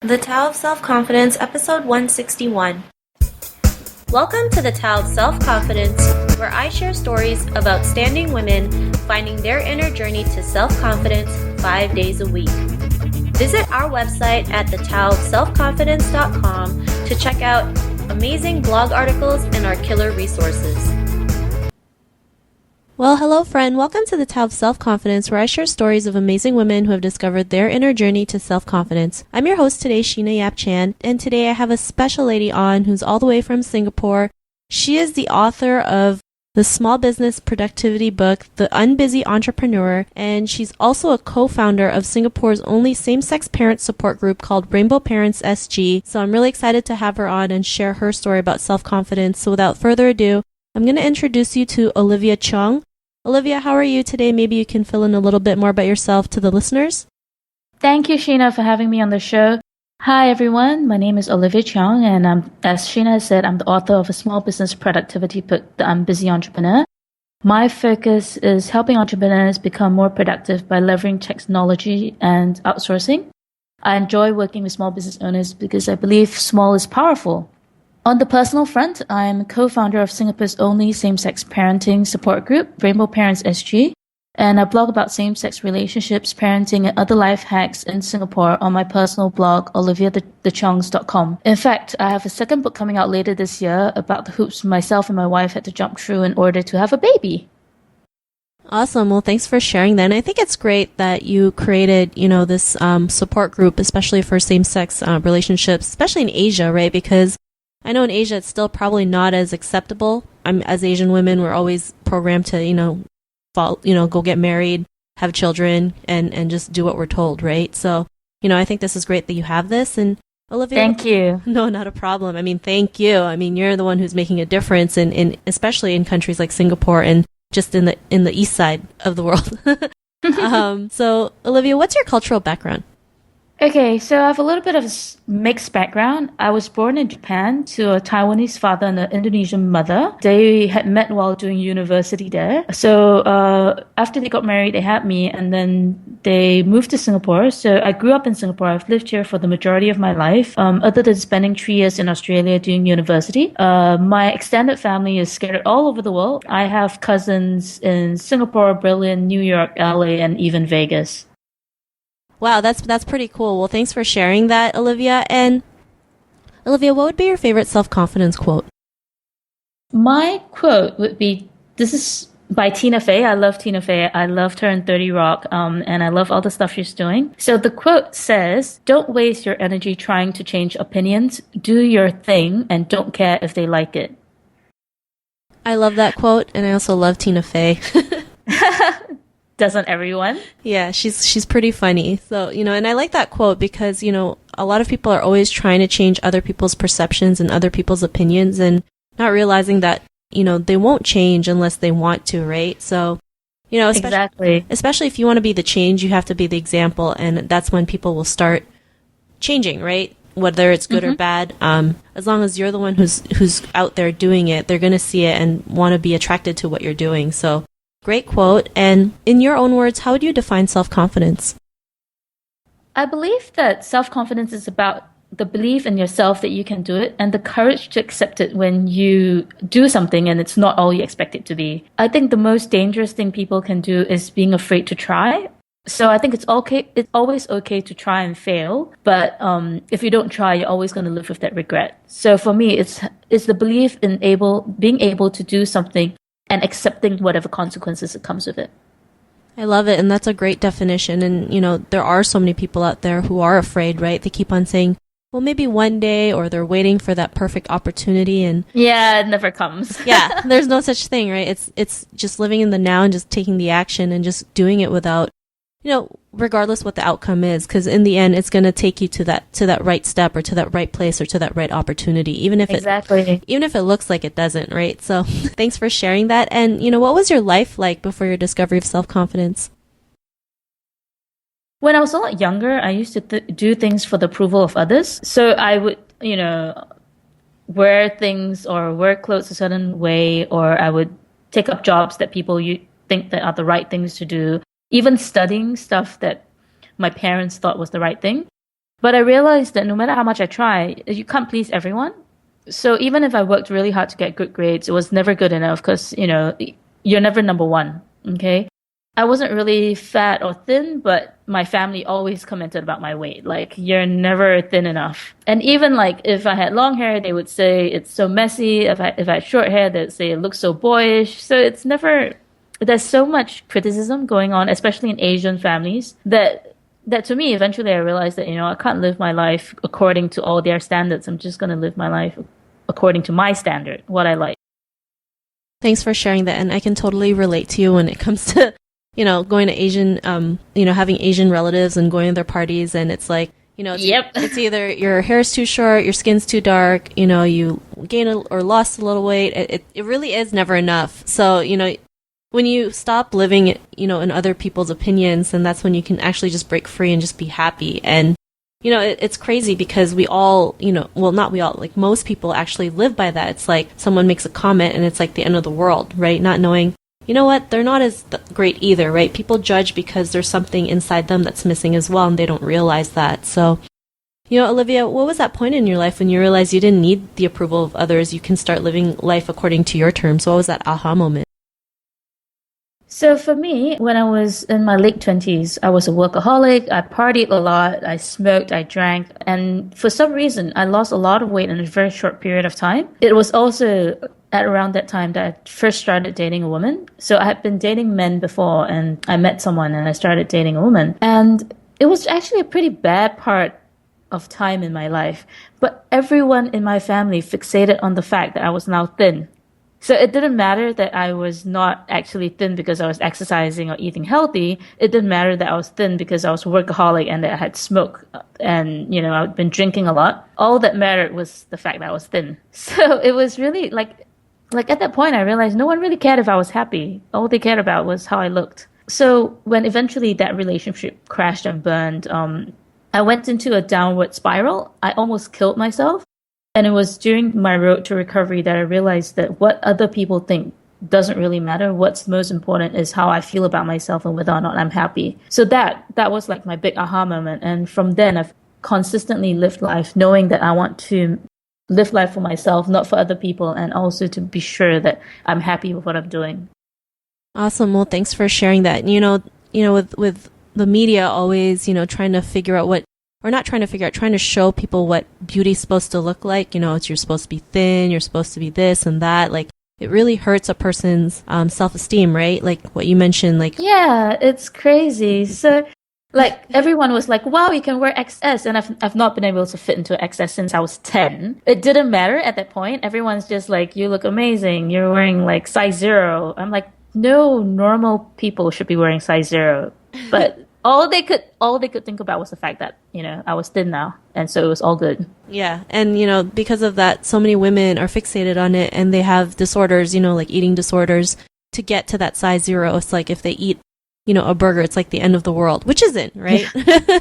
The Tao of Self-Confidence, Episode 161. Welcome to the Tao of Self-Confidence, where I share stories of outstanding women finding their inner journey to self-confidence 5 days a week. Visit our website at thetaoofselfconfidence.com to check out amazing blog articles and our killer resources. Well, hello friend. Welcome to the Tao of Self-Confidence, where I share stories of amazing women who have discovered their inner journey to self-confidence. I'm your host today, Sheena Yap Chan, and today I have a special lady on who's all the way from Singapore. She is the author of the small business productivity book, The UnBusy Entrepreneur, and she's also a co-founder of Singapore's only same-sex parent support group called Rainbow Parents SG. So I'm really excited to have her on and share her story about self-confidence. So without further ado, I'm going to introduce you to Olivia Chiong. Olivia, how are you today? Maybe you can fill in a little bit more about yourself to the listeners. Thank you, Sheena, for having me on the show. Hi, everyone. My name is Olivia Chiong, and as Sheena said, I'm the author of a small business productivity book, The UnBusy Entrepreneur. My focus is helping entrepreneurs become more productive by leveraging technology and outsourcing. I enjoy working with small business owners because I believe small is powerful. On the personal front, I'm co-founder of Singapore's only same-sex parenting support group, Rainbow Parents SG, and I blog about same-sex relationships, parenting, and other life hacks in Singapore on my personal blog, oliviathechongs.com. In fact, I have a second book coming out later this year about the hoops myself and my wife had to jump through in order to have a baby. Awesome. Well, thanks for sharing that. And I think it's great that you created, this support group, especially for same-sex relationships, especially in Asia, right? Because I know in Asia it's still probably not as acceptable. As Asian women, we're always programmed to, go get married, have children, and just do what we're told, right? So, I think this is great that you have this. And Olivia, thank you. No, not a problem. Thank you. You're the one who's making a difference, in especially in countries like Singapore and just in the east side of the world. So, Olivia, what's your cultural background? Okay, so I have a little bit of a mixed background. I was born in Japan to a Taiwanese father and an Indonesian mother. They had met while doing university there. So after they got married, they had me, and then they moved to Singapore. So I grew up in Singapore. I've lived here for the majority of my life, other than spending 3 years in Australia doing university. My extended family is scattered all over the world. I have cousins in Singapore, Berlin, New York, LA, and even Vegas. Wow, that's pretty cool. Well, thanks for sharing that, Olivia. And Olivia, what would be your favorite self-confidence quote? My quote would be, this is by Tina Fey. I love Tina Fey. I loved her in 30 Rock, and I love all the stuff she's doing. So the quote says, "Don't waste your energy trying to change opinions. Do your thing and don't care if they like it." I love that quote, and I also love Tina Fey. Doesn't everyone? Yeah, she's pretty funny. So, and I like that quote because, a lot of people are always trying to change other people's perceptions and other people's opinions and not realizing that, they won't change unless they want to, right? So, especially if you want to be the change, you have to be the example, and that's when people will start changing, right? Whether it's good or bad, as long as you're the one who's out there doing it, they're going to see it and want to be attracted to what you're doing. So, great quote. And in your own words, how would you define self-confidence? I believe that self-confidence is about the belief in yourself that you can do it and the courage to accept it when you do something and it's not all you expect it to be. I think the most dangerous thing people can do is being afraid to try. So I think it's okay. It's always okay to try and fail. But if you don't try, you're always going to live with that regret. So for me, it's the belief in being able to do something and accepting whatever consequences that comes with it. I love it, and that's a great definition. And, there are so many people out there who are afraid, right? They keep on saying, well, maybe one day, or they're waiting for that perfect opportunity. And yeah, it never comes. Yeah, there's no such thing, right? It's just living in the now and just taking the action and just doing it without, regardless what the outcome is, because in the end, it's going to take you to that right step or to that right place or to that right opportunity, even if it looks like it doesn't, right? So thanks for sharing that. And, what was your life like before your discovery of self-confidence? When I was a lot younger, I used to do things for the approval of others. So I would, wear things or wear clothes a certain way, or I would take up jobs that people think that are the right things to do. Even studying stuff that my parents thought was the right thing. But I realized that no matter how much I try, you can't please everyone. So even if I worked really hard to get good grades, it was never good enough because, you're never number one. Okay. I wasn't really fat or thin, but my family always commented about my weight. Like, you're never thin enough. And even like if I had long hair, they would say it's so messy. If I had short hair, they'd say it looks so boyish. So it's never, there's so much criticism going on, especially in Asian families, that to me, eventually I realized that, I can't live my life according to all their standards. I'm just going to live my life according to my standard, what I like. Thanks for sharing that. And I can totally relate to you when it comes to, going to Asian, having Asian relatives and going to their parties. And it's like, it's either your hair's too short, your skin's too dark, you gain or lost a little weight. It really is never enough. So, when you stop living, in other people's opinions, then that's when you can actually just break free and just be happy. And, it's crazy because we all, well, not we all, like most people actually live by that. It's like someone makes a comment and it's like the end of the world, right? Not knowing, you know what, they're not as great either, right? People judge because there's something inside them that's missing as well, and they don't realize that. So, Olivia, what was that point in your life when you realized you didn't need the approval of others? You can start living life according to your terms. What was that aha moment? So for me, when I was in my late 20s, I was a workaholic. I partied a lot. I smoked. I drank. And for some reason, I lost a lot of weight in a very short period of time. It was also at around that time that I first started dating a woman. So I had been dating men before, and I met someone and I started dating a woman. And it was actually a pretty bad part of time in my life. But everyone in my family fixated on the fact that I was now thin. So it didn't matter that I was not actually thin because I was exercising or eating healthy. It didn't matter that I was thin because I was a workaholic and that I had smoked and, I'd been drinking a lot. All that mattered was the fact that I was thin. So it was really like at that point, I realized no one really cared if I was happy. All they cared about was how I looked. So when eventually that relationship crashed and burned, I went into a downward spiral. I almost killed myself. And it was during my road to recovery that I realized that what other people think doesn't really matter. What's most important is how I feel about myself and whether or not I'm happy. So that was like my big aha moment. And from then, I've consistently lived life knowing that I want to live life for myself, not for other people, and also to be sure that I'm happy with what I'm doing. Awesome. Well, thanks for sharing that. With the media always, trying to figure out trying to show people what beauty's supposed to look like. You're supposed to be thin, you're supposed to be this and that. Like, it really hurts a person's self-esteem, right? Like what you mentioned, like... Yeah, it's crazy. So, like, everyone was like, wow, you can wear XS. And I've not been able to fit into XS since I was 10. It didn't matter at that point. Everyone's just like, you look amazing. You're wearing, like, size 0. I'm like, no normal people should be wearing size 0. But... All they could think about was the fact that, I was thin now. And so it was all good. Yeah. And, because of that, so many women are fixated on it and they have disorders, like eating disorders to get to that size 0. It's like if they eat, a burger, it's like the end of the world, which isn't, right?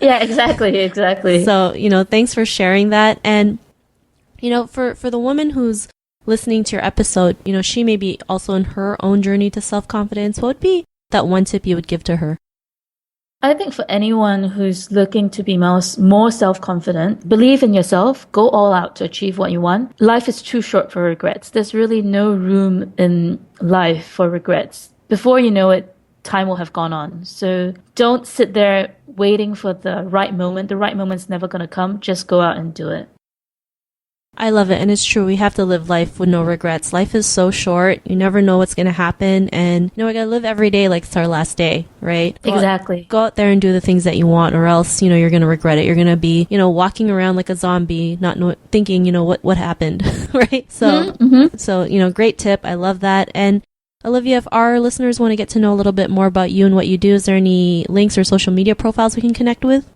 Yeah, exactly. So, thanks for sharing that. And, for the woman who's listening to your episode, she may be also in her own journey to self-confidence. What would be that one tip you would give to her? I think for anyone who's looking to be more self-confident, believe in yourself, go all out to achieve what you want. Life is too short for regrets. There's really no room in life for regrets. Before you know it, time will have gone on. So don't sit there waiting for the right moment. The right moment's never going to come. Just go out and do it. I love it. And it's true. We have to live life with no regrets. Life is so short. You never know what's going to happen. And, we got to live every day like it's our last day, right? Exactly. Go out there and do the things that you want, or else, you're going to regret it. You're going to be, walking around like a zombie, not thinking, what happened, right? So, great tip. I love that. And Olivia, if our listeners want to get to know a little bit more about you and what you do, is there any links or social media profiles we can connect with?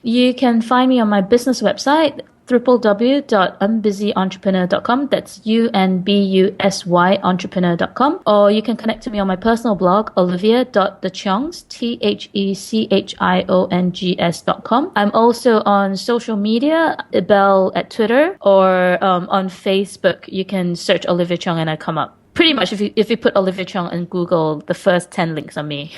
You can find me on my business website, www.unbusyentrepreneur.com. That's UnBusy entrepreneur.com. Or you can connect to me on my personal blog, olivia.thechiongs, THECHIONGS.com. I'm also on social media, Bell at Twitter, or on Facebook. You can search Olivia Chiong and I come up. Pretty much, if you put Olivia Chiong in Google, the first 10 links are me.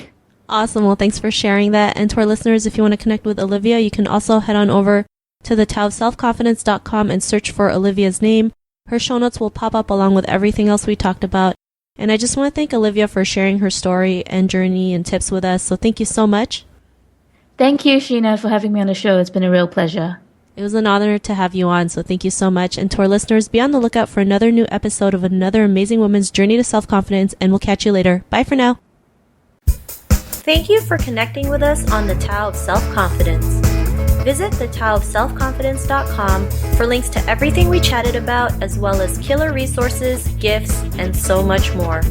Awesome. Well, thanks for sharing that. And to our listeners, if you want to connect with Olivia, you can also head on over to thetaoofselfconfidence.com and search for Olivia's name. Her show notes will pop up along with everything else we talked about. And I just want to thank Olivia for sharing her story and journey and tips with us. So thank you so much. Thank you, Sheena, for having me on the show. It's been a real pleasure. It was an honor to have you on, so thank you so much. And to our listeners, be on the lookout for another new episode of another amazing woman's journey to self-confidence, and we'll catch you later. Bye for now. Thank you for connecting with us on the Tao of Self-Confidence. Visit thetaoofselfconfidence.com for links to everything we chatted about, as well as killer resources, gifts, and so much more.